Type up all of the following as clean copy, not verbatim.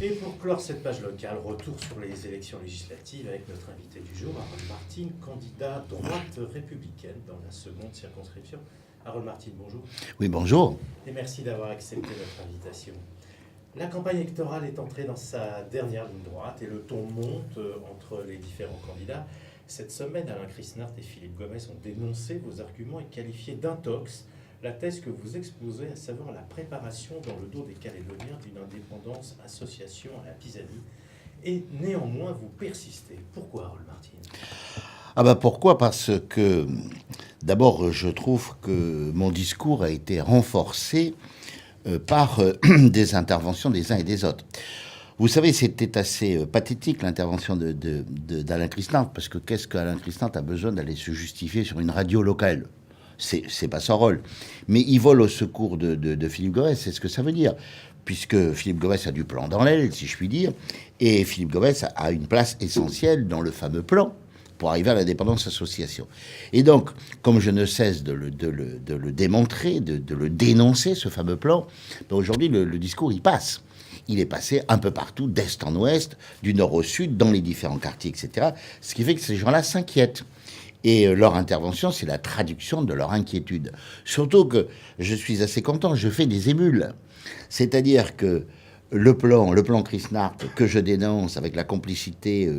Et pour clore cette page locale, retour sur les élections législatives avec notre invité du jour, Harold Martin, candidat droite républicaine dans la seconde circonscription. Harold Martin, bonjour. Oui, bonjour. Et merci d'avoir accepté notre invitation. La campagne électorale est entrée dans sa dernière ligne droite et le ton monte entre les différents candidats. Cette semaine, Alain Chrisnart et Philippe Gomès ont dénoncé vos arguments et qualifié d'intox la thèse que vous exposez, à savoir la préparation dans le dos des Calédoniens d'une indépendance association à la Pisani. Et néanmoins, vous persistez. Pourquoi, Harold Martin ? Pourquoi ? Parce que, d'abord, je trouve que mon discours a été renforcé par des interventions des uns et des autres. Vous savez, c'était assez pathétique l'intervention d'Alain Chrisnart, parce que qu'est-ce qu'Alain Chrisnart a besoin d'aller se justifier sur une radio locale ? C'est pas son rôle. Mais il vole au secours de Philippe Gomès, c'est ce que ça veut dire. Puisque Philippe Gomès a du plan dans l'aile, si je puis dire, et Philippe Gomès a une place essentielle dans le fameux plan pour arriver à l'indépendance association. Et donc, comme je ne cesse de le démontrer, de le dénoncer, ce fameux plan, aujourd'hui, le discours, il passe. Il est passé un peu partout, d'est en ouest, du nord au sud, dans les différents quartiers, etc. Ce qui fait que ces gens-là s'inquiètent. Et leur intervention, c'est la traduction de leur inquiétude. Surtout que je suis assez content, je fais des émules. C'est-à-dire que le plan Chrisnart que je dénonce avec la complicité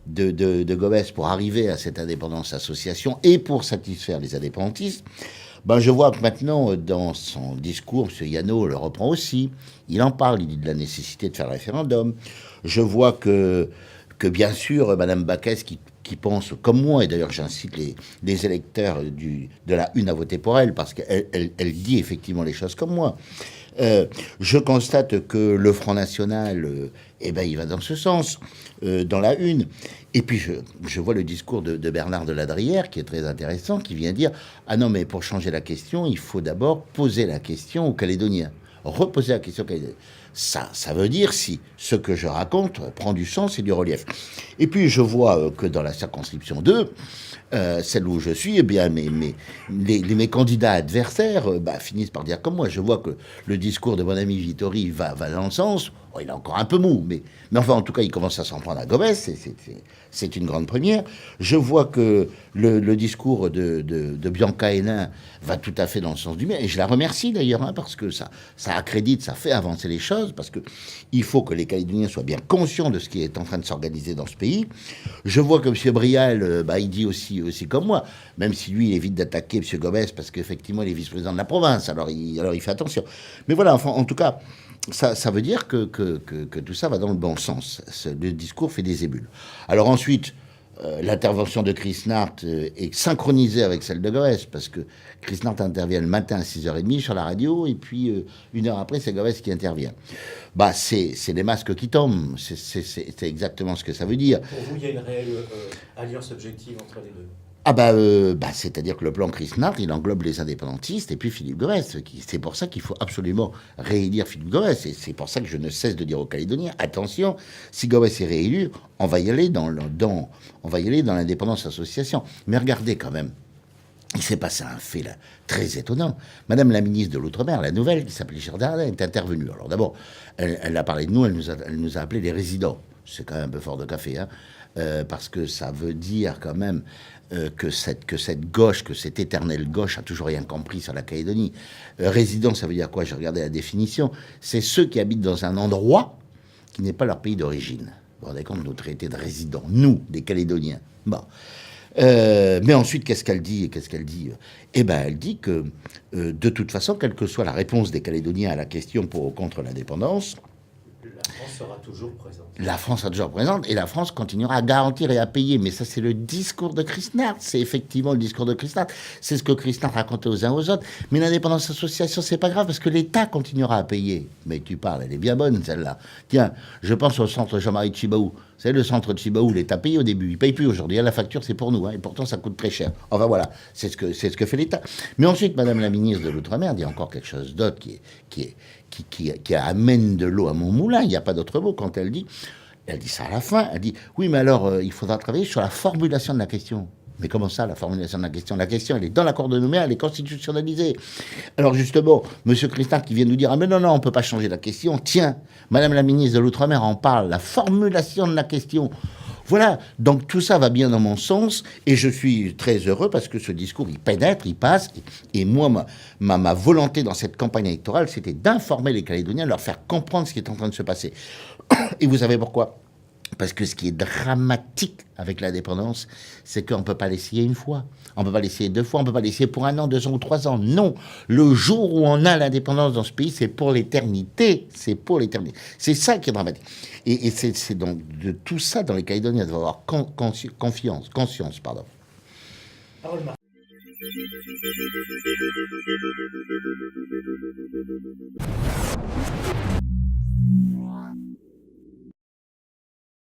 de Gomès pour arriver à cette indépendance association et pour satisfaire les indépendantistes, je vois que maintenant, dans son discours, M. Yano le reprend aussi. Il en parle, il dit de la nécessité de faire le référendum. Je vois que bien sûr, Mme Baquès, qui pense comme moi, et d'ailleurs j'incite les électeurs de la Une à voter pour elle, parce qu'elle dit effectivement les choses comme moi. Je constate que le Front National, il va dans ce sens, dans la Une. Et puis je vois le discours de Bernard de Ladrière, qui est très intéressant, qui vient dire « Ah non, mais pour changer la question, il faut d'abord poser la question aux Calédoniens. Reposer la question aux Calédoniens. » Ça veut dire si ce que je raconte prend du sens et du relief. Et puis je vois que dans la circonscription 2, celle où je suis, mes candidats adversaires finissent par dire comme moi. Je vois que le discours de mon ami Vittori va dans le sens. Il est encore un peu mou, mais enfin, en tout cas, il commence à s'en prendre à Gomès. C'est une grande première. Je vois que le discours de Bianca Hénin va tout à fait dans le sens du bien. Et je la remercie d'ailleurs, parce que ça accrédite, ça fait avancer les choses, parce que il faut que les Calédoniens soient bien conscients de ce qui est en train de s'organiser dans ce pays. Je vois que M. Brial, il dit aussi comme moi, même si lui, il évite d'attaquer M. Gomès, parce qu'effectivement, il est vice-président de la province, alors il fait attention. Mais voilà, enfin, en tout cas, ça veut dire que tout ça va dans le bon sens. Le discours fait des émules. Alors ensuite, l'intervention de Chrisnart est synchronisée avec celle de Gomès, parce que Chrisnart intervient le matin à 6h30 sur la radio, et puis une heure après, c'est Gomès qui intervient. C'est les masques qui tombent. C'est exactement ce que ça veut dire. Pour vous, il y a une réelle alliance objective entre les deux ? C'est-à-dire que le plan Chrisnart, il englobe les indépendantistes et puis Philippe Gomès. C'est pour ça qu'il faut absolument réélire Philippe Gomès. Et c'est pour ça que je ne cesse de dire aux Calédoniens, attention, si Gomès est réélu, on va y aller dans l'indépendance association. Mais regardez quand même, il s'est passé un fait là, très étonnant. Madame la ministre de l'Outre-mer, la nouvelle, qui s'appelait Girardin, est intervenue. Alors d'abord, elle a parlé de nous, elle nous a appelés les résidents. C'est quand même un peu fort de café, parce que ça veut dire quand même que cette gauche, que cette éternelle gauche a toujours rien compris sur la Calédonie. Résident, ça veut dire quoi? J'ai regardé la définition. C'est ceux qui habitent dans un endroit qui n'est pas leur pays d'origine. Vous vous rendez compte, nous traiter de résidents, nous, des Calédoniens. Mais ensuite, qu'est-ce qu'elle dit? Elle dit que, de toute façon, quelle que soit la réponse des Calédoniens à la question pour ou contre l'indépendance, la France sera toujours présente. La France sera toujours présente et la France continuera à garantir et à payer. Mais ça, c'est le discours de Chrisnart. C'est effectivement le discours de Chrisnart. C'est ce que Chrisnart racontait aux uns aux autres. Mais l'indépendance association, c'est pas grave parce que l'État continuera à payer. Mais tu parles, elle est bien bonne, celle-là. Tiens, je pense au centre Jean-Marie Tjibaou. Vous savez, le centre Tjibaou, l'État paye au début. Il paye plus aujourd'hui. La facture, c'est pour nous. Et pourtant, ça coûte très cher. Enfin, voilà. C'est ce que fait l'État. Mais ensuite, Madame la ministre de l'Outre-mer dit encore quelque chose d'autre qui amène de l'eau à mon moulin. Il n'y a pas d'autre mot quand elle dit ça à la fin. Elle dit, oui, mais alors, il faudra travailler sur la formulation de la question. Mais comment ça, la formulation de la question? La question, elle est dans l'accord de Nouméa, elle est constitutionnalisée. Alors justement, M. Christin qui vient nous dire « Ah mais non, on ne peut pas changer la question. Tiens, Madame la ministre de l'Outre-mer en parle, la formulation de la question. » Voilà, donc tout ça va bien dans mon sens, et je suis très heureux parce que ce discours, il pénètre, il passe, et moi, ma volonté dans cette campagne électorale, c'était d'informer les Calédoniens, de leur faire comprendre ce qui est en train de se passer. Et vous savez pourquoi? Parce que ce qui est dramatique avec l'indépendance, c'est qu'on ne peut pas l'essayer une fois. On ne peut pas l'essayer deux fois, on ne peut pas l'essayer pour 1 an, 2 ans ou 3 ans. Non, le jour où on a l'indépendance dans ce pays, c'est pour l'éternité. C'est pour l'éternité. C'est ça qui est dramatique. Et c'est donc de tout ça dans les Calédoniens doivent avoir conscience.